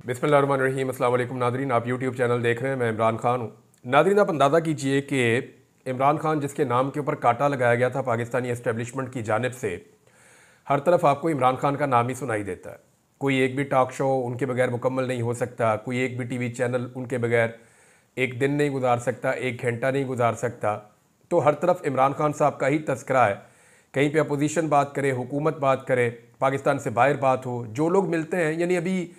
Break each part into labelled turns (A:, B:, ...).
A: बिस्मिल्लाहिर्रहमानिर्रहीम। अस्सलाम वालेकुम नादरीन, आप यूट्यूब चैनल देख रहे हैं। मैं इमरान खान हूँ। नादरीन, आप अंदाज़ा कीजिए कि इमरान खान जिसके नाम के ऊपर कांटा लगाया गया था पाकिस्तानी एस्टेब्लिशमेंट की जानिब से, हर तरफ आपको इमरान खान का नाम ही सुनाई देता है। कोई एक भी टॉक शो उनके बगैर मुकम्मल नहीं हो सकता, कोई एक भी टीवी चैनल उनके बगैर एक दिन नहीं गुजार सकता, एक घंटा नहीं गुजार सकता। तो हर तरफ इमरान खान साहब का ही तस्करा है। कहीं पे अपोजिशन बात करे, हुकूमत बात करे, पाकिस्तान से बाहर बात हो, जो लोग मिलते हैं, यानी अभी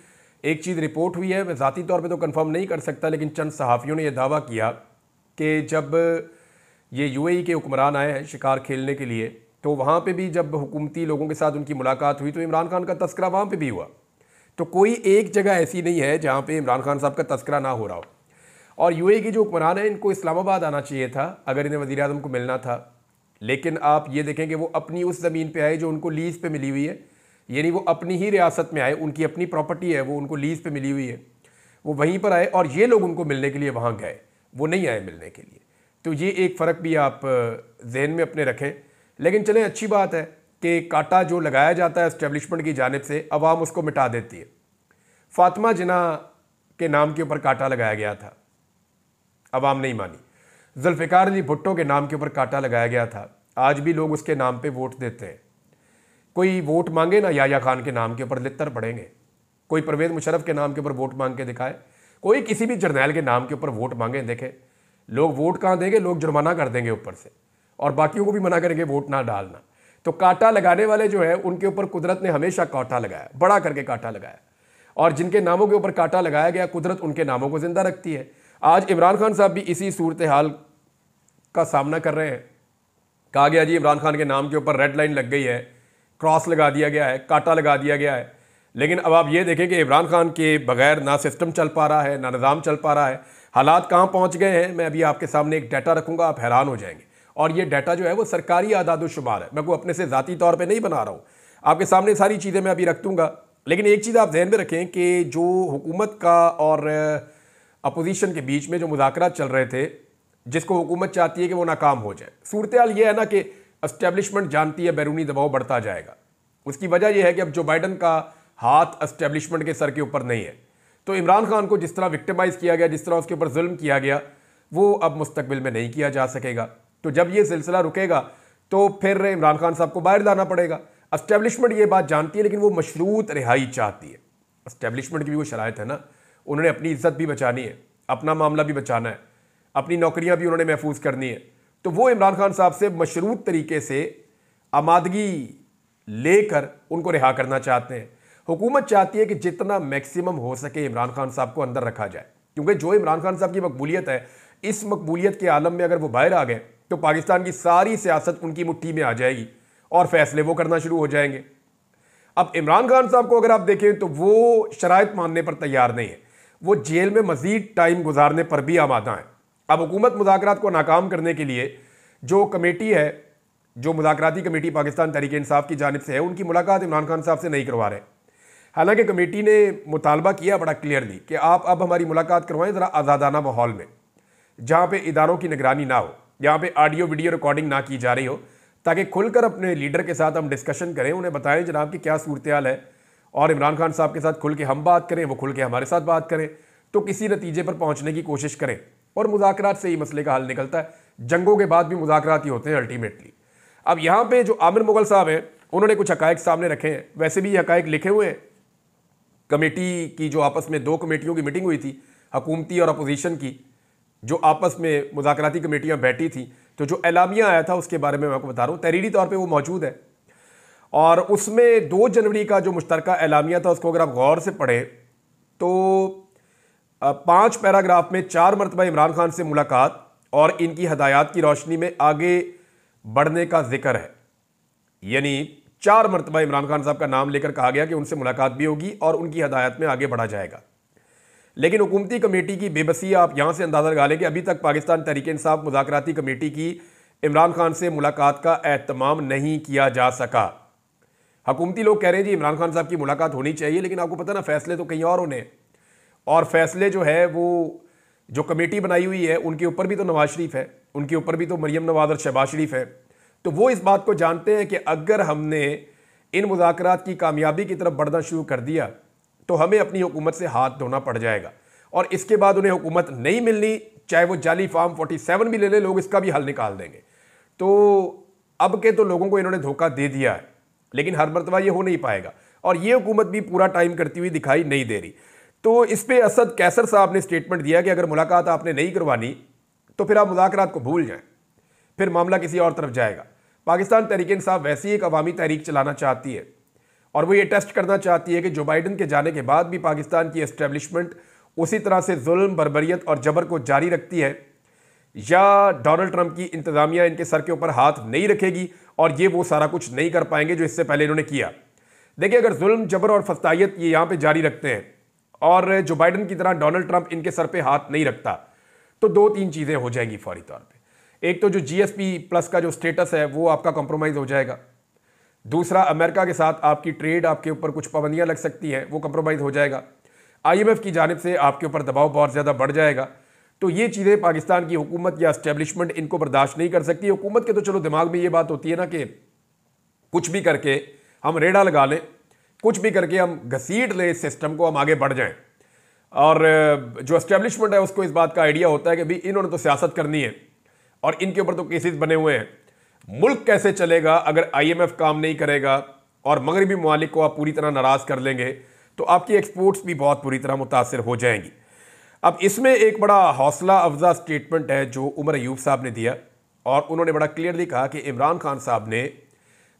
A: एक चीज़ रिपोर्ट हुई है, मैं ज़ाती तौर पे तो कंफर्म नहीं कर सकता, लेकिन चंद सहाफ़ियों ने यह दावा किया कि जब ये यूएई के हुक्मरान आए हैं शिकार खेलने के लिए, तो वहाँ पे भी जब हुकूमती लोगों के साथ उनकी मुलाकात हुई तो इमरान खान का तस्करा वहाँ पे भी हुआ। तो कोई एक जगह ऐसी नहीं है जहाँ पे इमरान खान साहब का तस्करा ना हो रहा हो। और यूएई के जो हुक्मरान हैं, इनको इस्लामाबाद आना चाहिए था अगर इन्हें वज़ीर आज़म को मिलना था। लेकिन आप ये देखें कि वो अपनी उस ज़मीन पे आए जो उनको लीज़ पे मिली हुई है, यानी वो अपनी ही रियासत में आए, उनकी अपनी प्रॉपर्टी है, वो उनको लीज़ पे मिली हुई है, वो वहीं पर आए और ये लोग उनको मिलने के लिए वहाँ गए, वो नहीं आए मिलने के लिए। तो ये एक फ़र्क भी आप जहन में अपने रखें। लेकिन चलें, अच्छी बात है कि कांटा जो लगाया जाता है एस्टेब्लिशमेंट की जानिब से, अवाम उसको मिटा देती है। फातिमा जिन्ना के नाम के ऊपर कांटा लगाया गया था, अवाम नहीं मानी। जुल्फ़िकार अली भुट्टो के नाम के ऊपर कांटा लगाया गया था, आज भी लोग उसके नाम पे वोट देते हैं। कोई वोट मांगे ना याया खान के नाम के ऊपर लित्तर पड़ेंगे। कोई परवेज़ मुशर्रफ के नाम के ऊपर वोट मांग के दिखाए, कोई किसी भी जर्नैल के नाम के ऊपर वोट मांगे, देखें लोग वोट कहाँ देंगे, लोग जुर्माना कर देंगे ऊपर से, और बाकियों को भी मना करेंगे वोट ना डालना। तो कांटा लगाने वाले जो है उनके ऊपर कुदरत ने हमेशा कांटा लगाया, बड़ा करके कांटा लगाया, और जिनके नामों के ऊपर कांटा लगाया गया कुदरत उनके नामों को जिंदा रखती है। आज इमरान खान साहब भी इसी सूरत हाल का सामना कर रहे हैं। कहा गया जी इमरान खान के नाम के ऊपर रेड लाइन लग गई है, क्रॉस लगा दिया गया है, कांटा लगा दिया गया है। लेकिन अब आप ये देखें कि इमरान खान के बगैर ना सिस्टम चल पा रहा है, ना निज़ाम चल पा रहा है। हालात कहाँ पहुँच गए हैं, मैं अभी आपके सामने एक डाटा रखूँगा, आप हैरान हो जाएंगे। और ये डाटा जो है वो सरकारी आदाद-ओ-शुमार है, मैं को अपने से ज़ाती तौर पर नहीं बना रहा हूँ, आपके सामने सारी चीज़ें मैं अभी रख दूँगा। लेकिन एक चीज़ आप ध्यान में रखें कि जो हुकूमत का और अपोजिशन के बीच में जो मुज़ाकरात चल रहे थे, जिसको हुकूमत चाहती है कि वो नाकाम हो जाए, सूरत हाल ये है ना कि एस्टेब्लिशमेंट जानती है बैरूनी दबाव बढ़ता जाएगा। उसकी वजह यह है कि अब जो बाइडन का हाथ एस्टेब्लिशमेंट के सर के ऊपर नहीं है, तो इमरान खान को जिस तरह विक्टिमाइज़ किया गया, जिस तरह उसके ऊपर जुल्म किया गया, वो अब मुस्तकबिल में नहीं किया जा सकेगा। तो जब ये सिलसिला रुकेगा तो फिर इमरान खान साहब को बाहर लाना पड़ेगा। एस्टेब्लिशमेंट ये बात जानती है, लेकिन वो मशरूत रिहाई चाहती है। एस्टेब्लिशमेंट की भी वो शराइत है ना, उन्होंने अपनी इज्जत भी बचानी है, अपना मामला भी बचाना है, अपनी नौकरियां भी उन्होंने महफूज करनी है। तो वो इमरान खान साहब से मशरूत तरीके से आमादगी लेकर उनको रिहा करना चाहते हैं। हुकूमत चाहती है कि जितना मैक्सिमम हो सके इमरान खान साहब को अंदर रखा जाए, क्योंकि जो इमरान खान साहब की मकबूलियत है, इस मकबूलियत के आलम में अगर वो बाहर आ गए तो पाकिस्तान की सारी सियासत उनकी मुट्ठी में आ जाएगी और फैसले वो करना शुरू हो जाएंगे। अब इमरान खान साहब को अगर आप देखें तो वो शराइत मानने पर तैयार नहीं है, वो जेल में मजीद टाइम गुजारने पर भी आमादा है। अब हुकूमत मुज़ाकरात को नाकाम करने के लिए जो कमेटी है, जो मुज़ाकराती कमेटी पाकिस्तान तहरीक इंसाफ की जानिब से है, उनकी मुलाकात इमरान खान साहब से नहीं करवा रहे। हालांकि कमेटी ने मुतालबा किया बड़ा क्लियरली कि आप अब हमारी मुलाकात करवाएं ज़रा आज़ादाना माहौल में, जहाँ पे इदारों की निगरानी ना हो, जहाँ पे ऑडियो वीडियो रिकॉर्डिंग ना की जा रही हो, ताकि खुलकर अपने लीडर के साथ हम डिस्कशन करें, उन्हें बताएं जनाब कि क्या सूरत हाल है, और इमरान खान साहब के साथ खुल के हम बात करें, वो खुल के हमारे साथ बात करें, तो किसी नतीजे पर पहुँचने की कोशिश करें। और मुज़ाकरात से ही मसले का हल निकलता है, जंगों के बाद भी मुज़ाकरात ही होते हैं अल्टीमेटली। अब यहाँ पे जो आमिर मुगल साहब हैं, उन्होंने कुछ हकायक सामने रखे हैं, वैसे भी ये हकायक लिखे हुए हैं। कमेटी की जो आपस में दो कमेटियों की मीटिंग हुई थी, हुकूमती और अपोजिशन की, जो आपस में मुज़ाकराती कमेटियाँ बैठी थी, तो जो एलामिया आया था उसके बारे में मैं आपको बता रहा हूँ, तहरीरी तौर पर वो मौजूद है। और उसमें 2 जनवरी का जो मुश्तरका एलामिया था, उसको अगर आप गौर से पढ़ें तो 5 पैराग्राफ में 4 मरतबा इमरान खान से मुलाकात और इनकी हदायत की रोशनी में आगे बढ़ने का जिक्र है। यानी 4 मरतबा इमरान खान साहब का नाम लेकर कहा गया कि उनसे मुलाकात भी होगी और उनकी हदायत में आगे बढ़ा जाएगा। लेकिन हुकूमती कमेटी की बेबसी आप यहाँ से अंदाज़ा लगा लें कि अभी तक पाकिस्तान तहरीक इंसाफ मुज़ाकराती कमेटी की इमरान खान से मुलाकात का एहतमाम नहीं किया जा सका। हुकूमती लोग कह रहे हैं जी इमरान खान साहब की मुलाकात होनी चाहिए, लेकिन आपको पता ना फैसले तो कहीं और होने हैं, और फैसले जो है वो जो कमेटी बनाई हुई है उनके ऊपर भी तो नवाज शरीफ है, उनके ऊपर भी तो मरियम नवाज और शहबाज शरीफ है। तो वो इस बात को जानते हैं कि अगर हमने इन मुज़ाकरात की कामयाबी की तरफ बढ़ना शुरू कर दिया तो हमें अपनी हुकूमत से हाथ धोना पड़ जाएगा। और इसके बाद उन्हें हुकूमत नहीं मिलनी, चाहे वो जाली फार्म 47 भी ले ले, लोग इसका भी हल निकाल देंगे। तो अब के तो लोगों को इन्होंने धोखा दे दिया है, लेकिन हर मरतबा ये हो नहीं पाएगा और ये हुकूमत भी पूरा टाइम करती हुई दिखाई नहीं दे रही। तो इस पे असद कैसर साहब ने स्टेटमेंट दिया कि अगर मुलाकात आपने नहीं करवानी तो फिर आप मुज़ाकरात को भूल जाएं, फिर मामला किसी और तरफ जाएगा। पाकिस्तान तहरीक-ए-इंसाफ वैसी एक अवामी तहरीक चलाना चाहती है और वो ये टेस्ट करना चाहती है कि जो बाइडन के जाने के बाद भी पाकिस्तान की एस्टेब्लिशमेंट उसी तरह से जुल्म, बर्बरियत और जबर को जारी रखती है, या डोनाल्ड ट्रंप की इंतजामिया इनके सर के ऊपर हाथ नहीं रखेगी और ये वो सारा कुछ नहीं कर पाएंगे जो इससे पहले इन्होंने किया। देखिए, अगर जुल्म, जबर और फस्तायत ये यहाँ पे जारी रखते हैं और जो बाइडन की तरह डोनाल्ड ट्रंप इनके सर पे हाथ नहीं रखता, तो 2-3 चीज़ें हो जाएंगी फौरी तौर पे। एक तो जो GSP प्लस का जो स्टेटस है वो आपका कॉम्प्रोमाइज़ हो जाएगा। दूसरा, अमेरिका के साथ आपकी ट्रेड, आपके ऊपर कुछ पाबंदियां लग सकती हैं, वो कॉम्प्रोमाइज़ हो जाएगा। IMF की जानिब से आपके ऊपर दबाव बहुत ज़्यादा बढ़ जाएगा। तो ये चीज़ें पाकिस्तान की हुकूमत या एस्टेब्लिशमेंट इनको बर्दाश्त नहीं कर सकती। हुकूमत के तो चलो दिमाग में ये बात होती है ना कि कुछ भी करके हम रेड़ा लगा लें, कुछ भी करके हम घसीट लें इस सिस्टम को, हम आगे बढ़ जाएं। और जो एस्टेब्लिशमेंट है उसको इस बात का आइडिया होता है कि भाई इन्होंने तो सियासत करनी है और इनके ऊपर तो केसेस बने हुए हैं। मुल्क कैसे चलेगा अगर IMF काम नहीं करेगा और मगरबी ममालिक को आप पूरी तरह नाराज़ कर लेंगे, तो आपकी एक्सपोर्ट्स भी बहुत बुरी तरह मुतासर हो जाएंगी। अब इसमें एक बड़ा हौसला अफजा स्टेटमेंट है जो उमर अयूब साहब ने दिया और उन्होंने बड़ा क्लियरली कहा कि इमरान खान साहब ने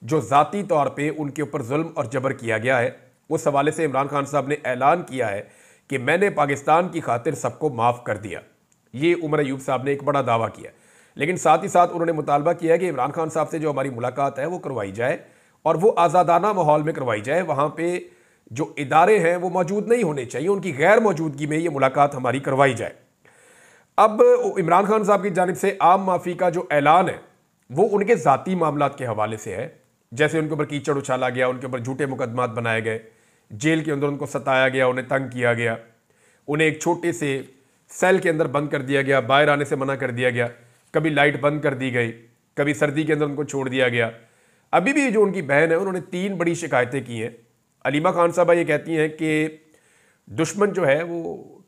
A: जो ज़ाती तौर पे उनके ऊपर जुल्म और जबर किया गया है, उस हवाले से इमरान खान साहब ने ऐलान किया है कि मैंने पाकिस्तान की खातिर सबको माफ़ कर दिया। ये उमर अयूब साहब ने एक बड़ा दावा किया, लेकिन साथ ही साथ उन्होंने मुतालबा किया है कि इमरान खान साहब से जो हमारी मुलाकात है वो करवाई जाए और वो आज़ादाना माहौल में करवाई जाए। वहाँ पे जो इदारे हैं वो मौजूद नहीं होने चाहिए, उनकी गैर मौजूदगी में ये मुलाकात हमारी करवाई जाए। अब इमरान खान साहब की जानिब से आम माफ़ी का जो ऐलान है वो उनके ज़ाती मामलात के हवाले से है, जैसे उनके ऊपर कीचड़ उछाला गया, उनके ऊपर झूठे मुकदमात बनाए गए, जेल के अंदर उनको सताया गया, उन्हें तंग किया गया, उन्हें एक छोटे से सेल के अंदर बंद कर दिया गया, बाहर आने से मना कर दिया गया, कभी लाइट बंद कर दी गई, कभी सर्दी के अंदर उनको छोड़ दिया गया। अभी भी जो उनकी बहन है उन्होंने 3 बड़ी शिकायतें की हैं। अलीमा खान साहबा ये कहती हैं कि दुश्मन जो है वो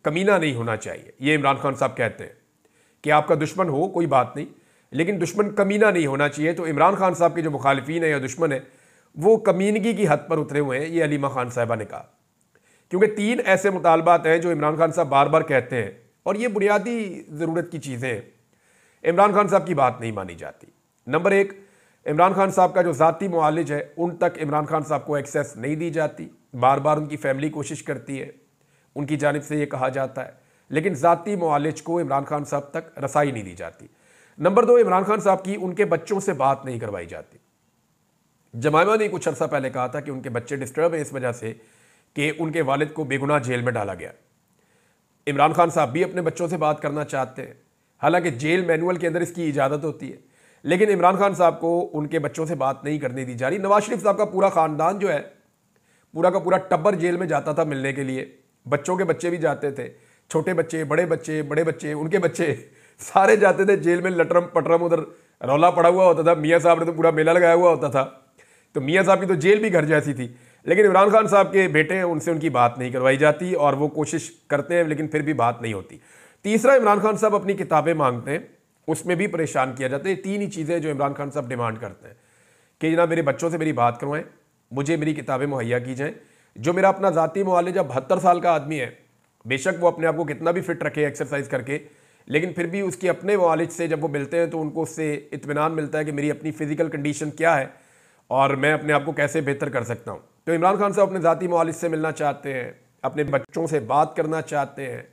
A: कमीना नहीं होना चाहिए। ये इमरान खान साहब कहते हैं कि आपका दुश्मन हो कोई बात नहीं, लेकिन दुश्मन कमीना नहीं होना चाहिए। तो इमरान खान साहब के जो मुखालिफिन है या दुश्मन है वो कमीनगी की हद पर उतरे हुए हैं, ये अलीमा खान साहबा ने कहा। क्योंकि 3 ऐसे मुतालबात हैं जो इमरान खान साहब बार बार कहते हैं और ये बुनियादी ज़रूरत की चीज़ें हैं, इमरान खान साहब की बात नहीं मानी जाती। नंबर 1, इमरान खान साहब का जो ज़ाती मुआलिज है उन तक इमरान खान साहब को एक्सेस नहीं दी जाती। बार बार उनकी फैमिली कोशिश करती है, उनकी जानिब से ये कहा जाता है, लेकिन ज़ाती मुआलिज को इमरान खान साहब तक रसाई नहीं दी जाती। नंबर 2, इमरान खान साहब की उनके बच्चों से बात नहीं करवाई जाती। जमाइमा ने कुछ अर्सा पहले कहा था कि उनके बच्चे डिस्टर्ब हैं इस वजह से कि उनके वालिद को बेगुनाह जेल में डाला गया। इमरान खान साहब भी अपने बच्चों से बात करना चाहते हैं, हालांकि जेल मैनुअल के अंदर इसकी इजाज़त होती है, लेकिन इमरान खान साहब को उनके बच्चों से बात नहीं करने दी जा रही। नवाज शरीफ साहब का पूरा ख़ानदान जो है, पूरा का पूरा टब्बर जेल में जाता था मिलने के लिए, बच्चों के बच्चे भी जाते थे, छोटे बच्चे, बड़े बच्चे, उनके बच्चे सारे जाते थे जेल में। लटरम पटरम उधर रौला पड़ा हुआ होता था, मियाँ साहब ने तो पूरा मेला लगाया हुआ होता था, तो मियाँ साहब की तो जेल भी घर जैसी थी। लेकिन इमरान खान साहब के बेटे हैं, उनसे उनकी बात नहीं करवाई जाती और वो कोशिश करते हैं लेकिन फिर भी बात नहीं होती। तीसरा, इमरान खान साहब अपनी किताबें मांगते हैं, उसमें भी परेशान किया जाता है। 3 ही चीज़ें जो इमरान खान साहब डिमांड करते हैं कि जनाब मेरे बच्चों से मेरी बात करवाएं, मुझे मेरी किताबें मुहैया की जाएँ। जो मेरा अपना ज़ाती मुआलिज 72 साल का आदमी है, बेशक वो अपने आप को कितना भी फिट रखे एक्सरसाइज करके, लेकिन फिर भी उसके अपने मुआलिज से जब वो मिलते हैं तो उनको उससे इत्मीनान मिलता है कि मेरी अपनी फ़िज़िकल कंडीशन क्या है और मैं अपने आप को कैसे बेहतर कर सकता हूँ। तो इमरान खान साहब अपने ज़ाती मुआलिज से मिलना चाहते हैं, अपने बच्चों से बात करना चाहते हैं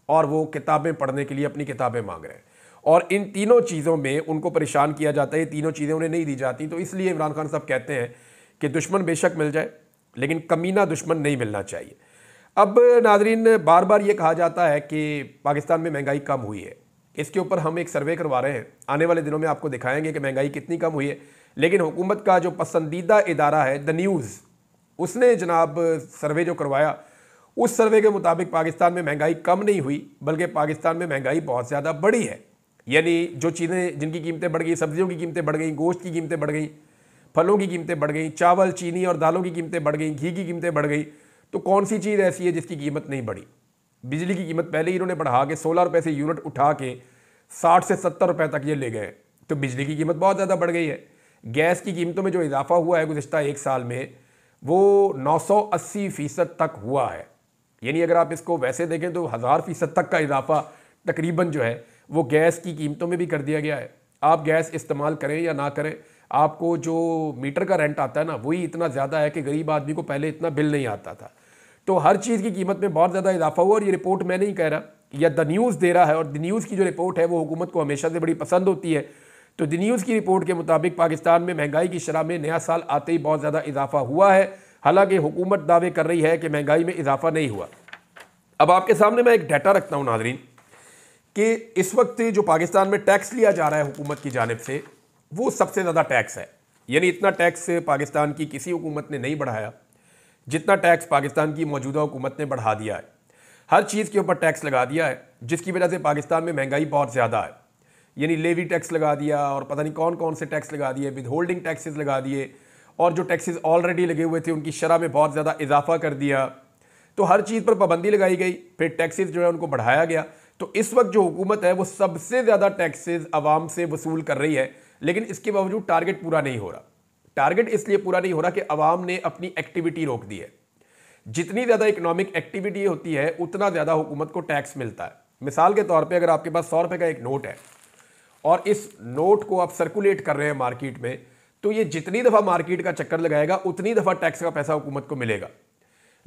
A: और वो किताबें पढ़ने के लिए अपनी किताबें मांग रहे हैं। और इन तीनों चीज़ों में उनको परेशान किया जाता है, ये तीनों चीज़ें उन्हें नहीं दी जाती। तो इसलिए इमरान खान साहब कहते हैं कि दुश्मन बेशक मिल जाए लेकिन कमीना दुश्मन नहीं मिलना चाहिए। अब नाजरीन, बार बार ये कहा जाता है कि पाकिस्तान में महंगाई कम हुई है, इसके ऊपर हम एक सर्वे करवा रहे हैं, आने वाले दिनों में आपको दिखाएंगे कि महंगाई कितनी कम हुई है। लेकिन हुकूमत का जो पसंदीदा इदारा है द न्यूज़, उसने जनाब सर्वे जो करवाया, उस सर्वे के मुताबिक पाकिस्तान में महंगाई कम नहीं हुई बल्कि पाकिस्तान में महंगाई बहुत ज़्यादा बढ़ी है। यानी जो चीज़ें जिनकी कीमतें बढ़ गई, सब्जियों की कीमतें बढ़ गई, गोश्त की कीमतें बढ़ गई, फलों की कीमतें बढ़ गई, चावल, चीनी और दालों की कीमतें बढ़ गई, घी की कीमतें बढ़ गई, तो कौन सी चीज़ ऐसी है जिसकी कीमत नहीं बढ़ी? बिजली की कीमत पहले ही इन्होंने बढ़ा के 16 रुपये से यूनिट उठा के 60 से 70 रुपये तक ये ले गए, तो बिजली की कीमत बहुत ज़्यादा बढ़ गई है। गैस की कीमतों में जो इजाफा हुआ है गुज़िश्ता एक साल में, वो 980% तक हुआ है। यानी अगर आप इसको वैसे देखें तो 1000% तक का इजाफा तकरीबन जो है वो गैस की कीमतों में भी कर दिया गया है। आप गैस इस्तेमाल करें या ना करें, आपको जो मीटर का रेंट आता है ना, वही इतना ज़्यादा है कि गरीब आदमी को पहले इतना बिल नहीं आता था। तो हर चीज़ की कीमत में बहुत ज़्यादा इजाफा हुआ। और ये रिपोर्ट मैं नहीं कह रहा, या द न्यूज़ दे रहा है, और द न्यूज़ की जो रिपोर्ट है वो हुकूमत को हमेशा से बड़ी पसंद होती है। तो द न्यूज़ की रिपोर्ट के मुताबिक पाकिस्तान में महंगाई की शरह में नया साल आते ही बहुत ज़्यादा इजाफा हुआ है। हालांकि हुकूमत दावे कर रही है कि महंगाई में इजाफा नहीं हुआ। अब आपके सामने मैं एक डाटा रखता हूँ नाज़रीन, कि इस वक्त जो पाकिस्तान में टैक्स लिया जा रहा है हुकूमत की जानिब से, वो सबसे ज़्यादा टैक्स है। यानी इतना टैक्स पाकिस्तान की किसी हुकूमत ने नहीं बढ़ाया जितना टैक्स पाकिस्तान की मौजूदा हुकूमत ने बढ़ा दिया है। हर चीज़ के ऊपर टैक्स लगा दिया है, जिसकी वजह से पाकिस्तान में महंगाई बहुत ज़्यादा है। यानी लेवी टैक्स लगा दिया, और पता नहीं कौन कौन से टैक्स लगा दिए, विद होल्डिंग टैक्सेस लगा दिए, और जो टैक्सेस ऑलरेडी लगे हुए थे उनकी शरह में बहुत ज़्यादा इजाफा कर दिया। तो हर चीज़ पर पाबंदी लगाई गई, फिर टैक्सेस जो है उनको बढ़ाया गया। तो इस वक्त जो हुकूमत है वो सबसे ज़्यादा टैक्सेस आवाम से वसूल कर रही है, लेकिन इसके बावजूद टारगेट पूरा नहीं हो रहा। टारगेट इसलिए पूरा नहीं हो रहा कि अवाम ने अपनी एक्टिविटी रोक दी है। जितनी ज़्यादा इकोनॉमिक एक्टिविटी होती है उतना ज़्यादा हुकूमत को टैक्स मिलता है। मिसाल के तौर पे अगर आपके पास 100 रुपये का एक नोट है और इस नोट को आप सर्कुलेट कर रहे हैं मार्केट में, तो ये जितनी दफ़ा मार्केट का चक्कर लगाएगा उतनी दफ़ा टैक्स का पैसा हुकूमत को मिलेगा।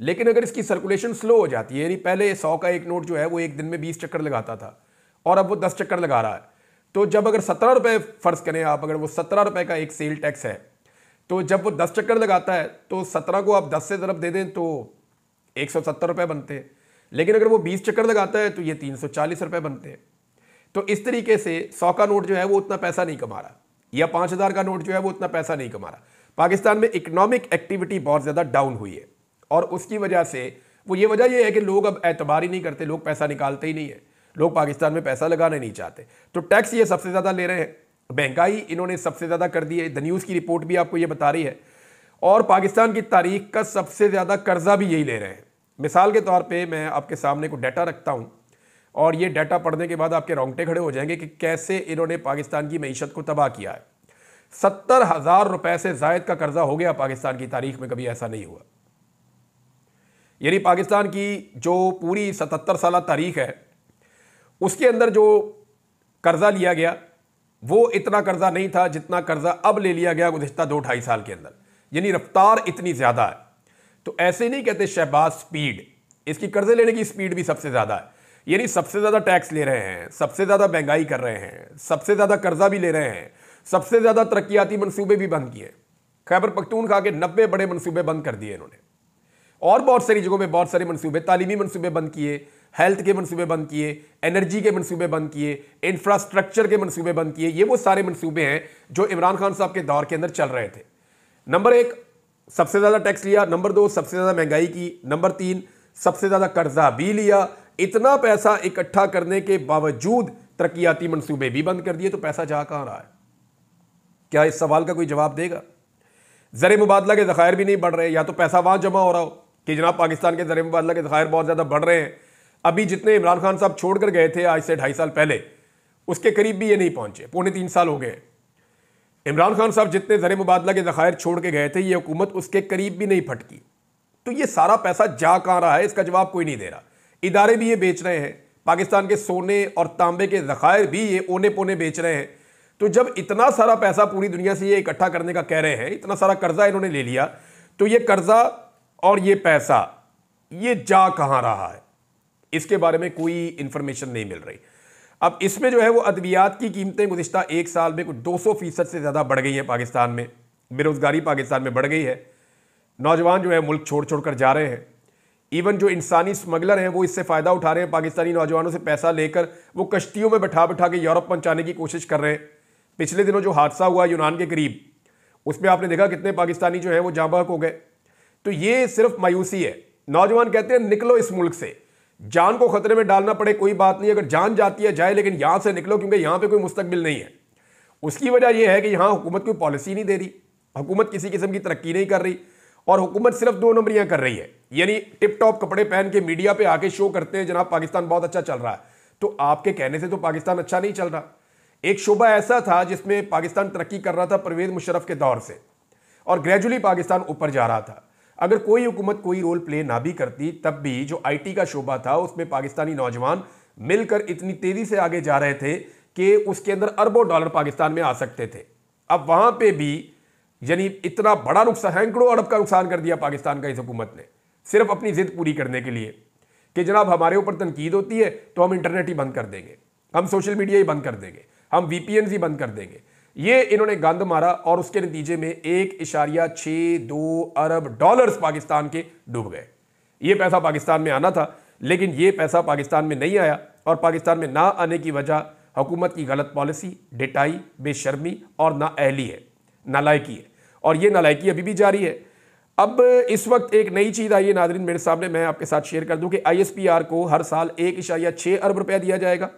A: लेकिन अगर इसकी सर्कुलेशन स्लो हो जाती है, यानी पहले 100 का एक नोट जो है वो एक दिन में 20 चक्कर लगाता था और अब वो 10 चक्कर लगा रहा है, तो जब अगर 17 रुपये फ़र्ज़ करें आप, अगर वो 17 रुपये का एक सेल टैक्स है, तो जब वो 10 चक्कर लगाता है तो 17 को आप 10 से ज़रब दे दें तो 170 रुपये बनते हैं। लेकिन अगर वो 20 चक्कर लगाता है तो ये 340 रुपये बनते हैं। तो इस तरीके से 100 का नोट जो है वो उतना पैसा नहीं कमा रहा, या 5000 का नोट जो है वो उतना पैसा नहीं कमा रहा। पाकिस्तान में इकोनॉमिक एक्टिविटी बहुत ज़्यादा डाउन हुई है, और उसकी वजह से ये वजह ये है कि लोग अब एतबार ही नहीं करते, लोग पैसा निकालते ही नहीं है, लोग पाकिस्तान में पैसा लगाने नहीं चाहते। तो टैक्स ये सबसे ज़्यादा ले रहे हैं, महंगाई इन्होंने सबसे ज़्यादा कर दी है। द न्यूज़ की रिपोर्ट भी आपको ये बता रही है, और पाकिस्तान की तारीख का सबसे ज़्यादा कर्जा भी यही ले रहे हैं। मिसाल के तौर पे मैं आपके सामने को डाटा रखता हूँ, और ये डाटा पढ़ने के बाद आपके रोंगटे खड़े हो जाएंगे कि कैसे इन्होंने पाकिस्तान की मईशत को तबाह किया है। 70,000 रुपये से ज़ायद का कर्जा हो गया पाकिस्तान की तारीख में, कभी ऐसा नहीं हुआ। यानी पाकिस्तान की जो पूरी 77 साल तारीख है उसके अंदर जो कर्जा लिया गया वो इतना कर्जा नहीं था जितना कर्जा अब ले लिया गया गुज़िश्ता 2-2.5 साल के अंदर। यानी रफ्तार इतनी ज़्यादा है। तो ऐसे नहीं कहते शहबाज स्पीड, इसकी कर्जे लेने की स्पीड भी सबसे ज़्यादा है। यानी सबसे ज़्यादा टैक्स ले रहे हैं, सबसे ज़्यादा महंगाई कर रहे हैं, सबसे ज़्यादा कर्जा भी ले रहे हैं, सबसे ज़्यादा तरक्याती मनसूबे भी बंद किए। खैबर पख्तूनख्वा के 90 बड़े मनसूबे बंद कर दिए इन्होंने, और बहुत सारी जगहों पे बहुत सारे मनसूबे, तालीमी मनसूबे बंद किए, हेल्थ के मनसूबे बंद किए, एनर्जी के मनसूबे बंद किए, इंफ्रास्ट्रक्चर के मनसूबे बंद किए। ये वो सारे मनसूबे हैं जो इमरान खान साहब के दौर के अंदर चल रहे थे। नंबर 1 सबसे ज़्यादा टैक्स लिया, नंबर 2 सबसे ज़्यादा महंगाई की, नंबर 3 सबसे ज़्यादा कर्जा भी लिया। इतना पैसा इकट्ठा करने के बावजूद तरक्याती मनसूबे भी बंद कर दिए। तो पैसा जा कहाँ रहा है? क्या इस सवाल का कोई जवाब देगा? ज़र मुबादला के ज़खायर भी नहीं बढ़ रहे, या तो पैसा वहाँ जमा हो रहा हो कि जनाब पाकिस्तान के ज़र मुबादला के ज़खायर बहुत ज़्यादा बढ़ रहे हैं। अभी जितने इमरान खान साहब छोड़ कर गए थे आज से 2.5 साल पहले, उसके करीब भी ये नहीं पहुंचे। 3.25 साल हो गए। इमरान खान साहब जितने ज़र मुबादला के ज़खायर छोड़ के गए थे, ये हुकूमत उसके करीब भी नहीं फटकी। तो ये सारा पैसा जा कहाँ रहा है, इसका जवाब कोई नहीं दे रहा। इदारे भी ये बेच रहे हैं, पाकिस्तान के सोने और तांबे के ज़खायर भी ये ओने पोने बेच रहे हैं। तो जब इतना सारा पैसा पूरी दुनिया से ये इकट्ठा करने का कह रहे हैं, इतना सारा कर्जा इन्होंने ले लिया, तो ये कर्जा और ये पैसा ये जा कहाँ रहा है, इसके बारे में कोई इंफॉर्मेशन नहीं मिल रही। अब इसमें जो है वो अद्वियात की कीमतें गुज़िश्ता 1 साल में कुछ 200% से ज़्यादा बढ़ गई हैं पाकिस्तान में। बेरोज़गारी पाकिस्तान में बढ़ गई है, नौजवान जो है मुल्क छोड़ छोड़ कर जा रहे हैं। इवन जो इंसानी स्मगलर हैं वो इससे फ़ायदा उठा रहे हैं, पाकिस्तानी नौजवानों से पैसा लेकर वो कश्तियों में बैठा बैठा के यूरोप पहुँचाने की कोशिश कर रहे हैं। पिछले दिनों जो हादसा हुआ यूनान के करीब, उसमें आपने देखा कितने पाकिस्तानी जो है वो जाँ बहक हो गए। तो ये सिर्फ मायूसी है। नौजवान कहते हैं निकलो इस मुल्क से, जान को खतरे में डालना पड़े कोई बात नहीं, अगर जान जाती है जाए, लेकिन यहां से निकलो, क्योंकि यहां पे कोई मुस्तकबिल नहीं है। उसकी वजह यह है कि यहां हुकूमत कोई पॉलिसी नहीं दे रही, हुकूमत किसी किस्म की तरक्की नहीं कर रही, और हुकूमत सिर्फ 2 नंबरियां कर रही है, यानी टिप टॉप कपड़े पहन के मीडिया पे आके शो करते हैं जनाब पाकिस्तान बहुत अच्छा चल रहा है। तो आपके कहने से तो पाकिस्तान अच्छा नहीं चल रहा। एक शोबा ऐसा था जिसमें पाकिस्तान तरक्की कर रहा था परवेज मुशर्रफ के दौर से, और ग्रेजुअली पाकिस्तान ऊपर जा रहा था। अगर कोई हुकूमत कोई रोल प्ले ना भी करती, तब भी जो आईटी का शोबा था उसमें पाकिस्तानी नौजवान मिलकर इतनी तेजी से आगे जा रहे थे कि उसके अंदर अरबों डॉलर पाकिस्तान में आ सकते थे। अब वहां पे भी यानी इतना बड़ा नुकसान, सैकड़ों अरब का नुकसान कर दिया पाकिस्तान का इस हुकूमत ने, सिर्फ अपनी जिद पूरी करने के लिए कि जनाब हमारे ऊपर तनकीद होती है तो हम इंटरनेट ही बंद कर देंगे, हम सोशल मीडिया ही बंद कर देंगे, हम वीपीएन ही बंद कर देंगे। ये इन्होंने गंद मारा और उसके नतीजे में 1.62 अरब डॉलर्स पाकिस्तान के डूब गए। ये पैसा पाकिस्तान में आना था, लेकिन ये पैसा पाकिस्तान में नहीं आया, और पाकिस्तान में ना आने की वजह हुकूमत की गलत पॉलिसी, डेटाई, बेशर्मी और नाअहली है, नालायकी है, और ये नालायकी अभी भी जारी है। अब इस वक्त एक नई चीज़ आई है नाज़रीन मेरे सामने, मैं आपके साथ शेयर कर दूं कि ISPR को हर साल 1.6 अरब रुपया दिया जाएगा,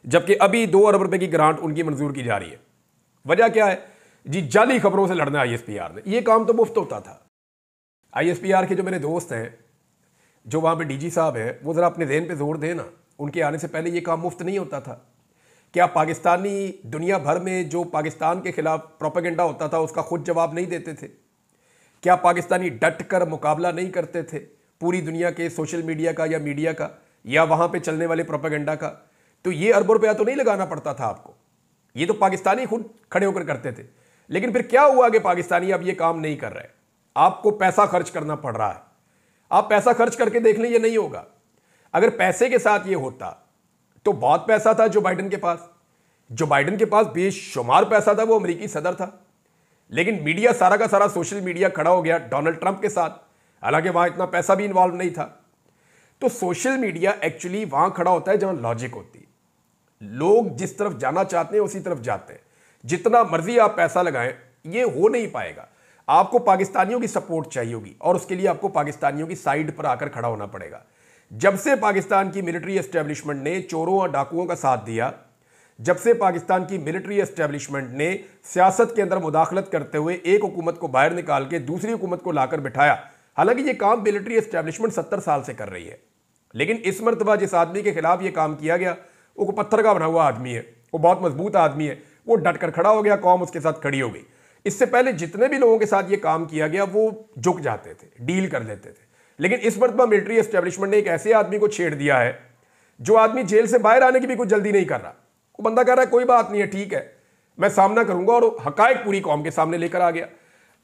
A: जबकि अभी 2 अरब रुपए की ग्रांट उनकी मंजूर की जा रही है। वजह क्या है जी? जाली खबरों से लड़ना ISPR ने। ये काम तो मुफ्त होता था। ISPR के जो मेरे दोस्त हैं, जो वहाँ पे DG साहब हैं, वो ज़रा अपने ज़हन पे जोर दें ना, उनके आने से पहले ये काम मुफ्त नहीं होता था। क्या पाकिस्तानी दुनिया भर में जो पाकिस्तान के खिलाफ प्रोपेगेंडा होता था उसका खुद जवाब नहीं देते थे? क्या पाकिस्तानी डट कर मुकाबला नहीं करते थे पूरी दुनिया के सोशल मीडिया का या मीडिया का या वहाँ पे चलने वाले प्रोपेगेंडा का? तो ये अरबों रुपया तो नहीं लगाना पड़ता था आपको, ये तो पाकिस्तानी खुद खड़े होकर करते थे। लेकिन फिर क्या हुआ कि पाकिस्तानी अब ये काम नहीं कर रहे, आपको पैसा खर्च करना पड़ रहा है। आप पैसा खर्च करके देख लें, ये नहीं होगा। अगर पैसे के साथ ये होता तो बहुत पैसा था जो बाइडन के पास, जो बाइडन के पास बेशुमार पैसा था, वो अमेरिकी सदर था। लेकिन मीडिया सारा का सारा सोशल मीडिया खड़ा हो गया डोनाल्ड ट्रंप के साथ, हालांकि वहां इतना पैसा भी इन्वॉल्व नहीं था। तो सोशल मीडिया एक्चुअली वहां खड़ा होता है जहां लॉजिक होती है। लोग जिस तरफ जाना चाहते हैं उसी तरफ जाते हैं। जितना मर्जी आप पैसा लगाएं, ये हो नहीं पाएगा। आपको पाकिस्तानियों की सपोर्ट चाहिए होगी, और उसके लिए आपको पाकिस्तानियों की साइड पर आकर खड़ा होना पड़ेगा। जब से पाकिस्तान की मिलिट्री एस्टेब्लिशमेंट ने चोरों और डाकुओं का साथ दिया, जब से पाकिस्तान की मिलिट्री एस्टेब्लिशमेंट ने सियासत के अंदर मुदाखलत करते हुए एक हुकूमत को बाहर निकाल के दूसरी हुकूमत को लाकर बिठाया, हालांकि ये काम मिलिट्री एस्टेब्लिशमेंट 70 साल से कर रही है, लेकिन इस मरतबा जिस आदमी के खिलाफ ये काम किया गया वो पत्थर का बना हुआ आदमी है, वो बहुत मजबूत आदमी है, वो डट कर खड़ा हो गया, कौम उसके साथ खड़ी हो गई। इससे पहले जितने भी लोगों के साथ ये काम किया गया वो झुक जाते थे, डील कर लेते थे। लेकिन इस मरतबा मिलिट्री एस्टेब्लिशमेंट ने एक ऐसे आदमी को छेड़ दिया है जो आदमी जेल से बाहर आने की भी कुछ जल्दी नहीं कर रहा। वो बंदा कह रहा है कोई बात नहीं है, ठीक है, मैं सामना करूंगा, और हकायक पूरी कौम के सामने लेकर आ गया।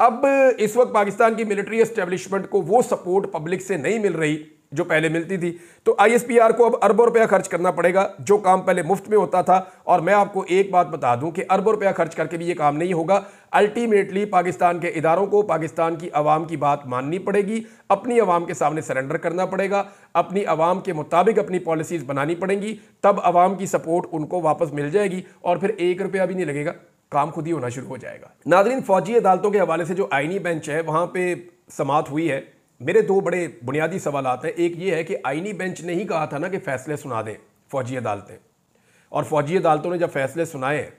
A: अब इस वक्त पाकिस्तान की मिलिट्री एस्टेब्लिशमेंट को वो सपोर्ट पब्लिक से नहीं मिल रही जो पहले मिलती थी, तो ISPR को अब अरबों रुपया खर्च करना पड़ेगा, जो काम पहले मुफ्त में होता था। और मैं आपको एक बात बता दूं कि अरबों रुपया खर्च करके भी ये काम नहीं होगा। अल्टीमेटली पाकिस्तान के इदारों को पाकिस्तान की आवाम की बात माननी पड़ेगी, अपनी आवाम के सामने सरेंडर करना पड़ेगा, अपनी आवाम के मुताबिक अपनी पॉलिसीज बनानी पड़ेंगी, तब आवाम की सपोर्ट उनको वापस मिल जाएगी, और फिर 1 रुपया भी नहीं लगेगा, काम खुद ही होना शुरू हो जाएगा। नाज़रीन, फौजी अदालतों के हवाले से जो आईनी बेंच है वहाँ पे समाअत हुई है। मेरे 2 बड़े बुनियादी सवालात हैं। एक ये है कि आईनी बेंच ने ही कहा था ना कि फैसले सुना दें फौजी अदालतें, और फौजी अदालतों ने जब फैसले सुनाए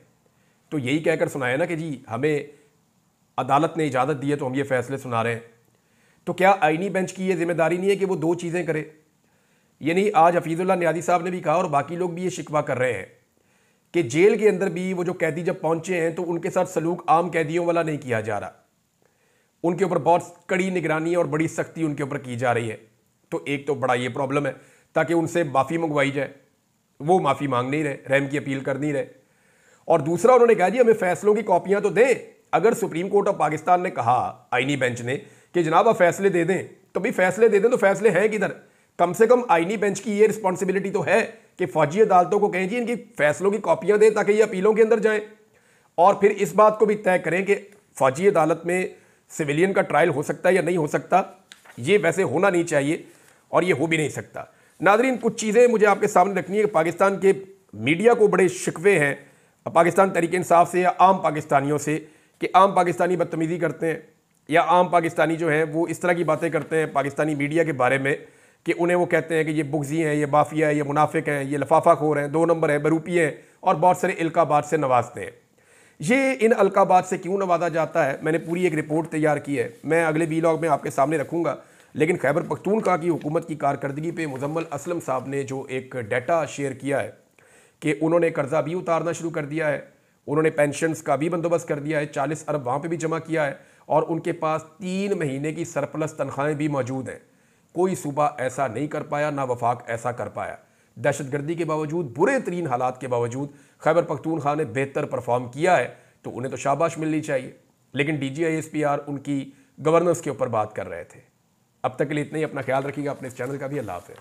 A: तो यही कहकर सुनाए ना कि जी हमें अदालत ने इजाज़त दी है तो हम ये फैसले सुना रहे हैं। तो क्या आईनी बेंच की ये जिम्मेदारी नहीं है कि वो 2 चीज़ें करे? यानी आज हफीजुल्लाह नियाज़ी साहब ने भी कहा और बाकी लोग भी ये शिकवा कर रहे हैं कि जेल के अंदर भी वो जो कैदी जब पहुंचे हैं तो उनके साथ सलूक आम कैदियों वाला नहीं किया जा रहा, उनके ऊपर बहुत कड़ी निगरानी और बड़ी सख्ती उनके ऊपर की जा रही है। तो एक तो बड़ा ये प्रॉब्लम है, ताकि उनसे माफ़ी मंगवाई जाए, वो माफ़ी मांग नहीं रहे, रहम की अपील कर नहीं रहे। और दूसरा उन्होंने कहा जी हमें फैसलों की कॉपियां तो दें। अगर सुप्रीम कोर्ट ऑफ पाकिस्तान ने कहा आईनी बेंच ने कि जनाब आप फैसले दे दें, तो भी फैसले दे दें, तो फैसले हैं किधर? कम से कम आईनी बेंच की ये रिस्पॉन्सिबिलिटी तो है कि फौजी अदालतों को कहें जी इनकी फैसलों की कॉपियां दें ताकि ये अपीलों के अंदर जाएं, और फिर इस बात को भी तय करें कि फौजी अदालत में सिविलियन का ट्रायल हो सकता है या नहीं हो सकता। ये वैसे होना नहीं चाहिए और ये हो भी नहीं सकता। नाज़रीन, कुछ चीज़ें मुझे आपके सामने रखनी है कि पाकिस्तान के मीडिया को बड़े शिकवे हैं पाकिस्तान तहरीक इंसाफ से या आम पाकिस्तानियों से कि आम पाकिस्तानी बदतमीज़ी करते हैं, या आम पाकिस्तानी जो हैं वो इस तरह की बातें करते हैं पाकिस्तानी मीडिया के बारे में कि उन्हें वो कहते हैं कि ये बुग़्ज़ी हैं, ये माफिया है, ये मुनाफिक हैं, ये लफाफा खोर हैं, 2 नंबर है, बरूपी हैं, और बहुत सारे इल्काबात से नवाजते हैं। ये इन अलकाबात से क्यों नवाजा जाता है, मैंने पूरी एक रिपोर्ट तैयार की है, मैं अगले वीलॉग में आपके सामने रखूंगा। लेकिन खैबर पख्तूनख्वा की हुकूमत की कारकर्दगी पे मुजम्मल असलम साहब ने जो एक डाटा शेयर किया है कि उन्होंने कर्जा भी उतारना शुरू कर दिया है, उन्होंने पेंशन्स का भी बंदोबस्त कर दिया है, 40 अरब वहाँ पे भी जमा किया है और उनके पास 3 महीने की सरप्लस तनख्वाहें भी मौजूद हैं। कोई सूबा ऐसा नहीं कर पाया, ना वफाक ऐसा कर पाया। दहशतगर्दी के बावजूद, बुरे तरीन हालात के बावजूद खैबर पख्तूनख्वा ने बेहतर परफॉर्म किया है, तो उन्हें तो शाबाश मिलनी चाहिए। लेकिन DGISPR उनकी गवर्नेंस के ऊपर बात कर रहे थे। अब तक के लिए इतना ही। अपना ख्याल रखिएगा, अपने इस चैनल का भी। अल्लाह हाफ़िज़।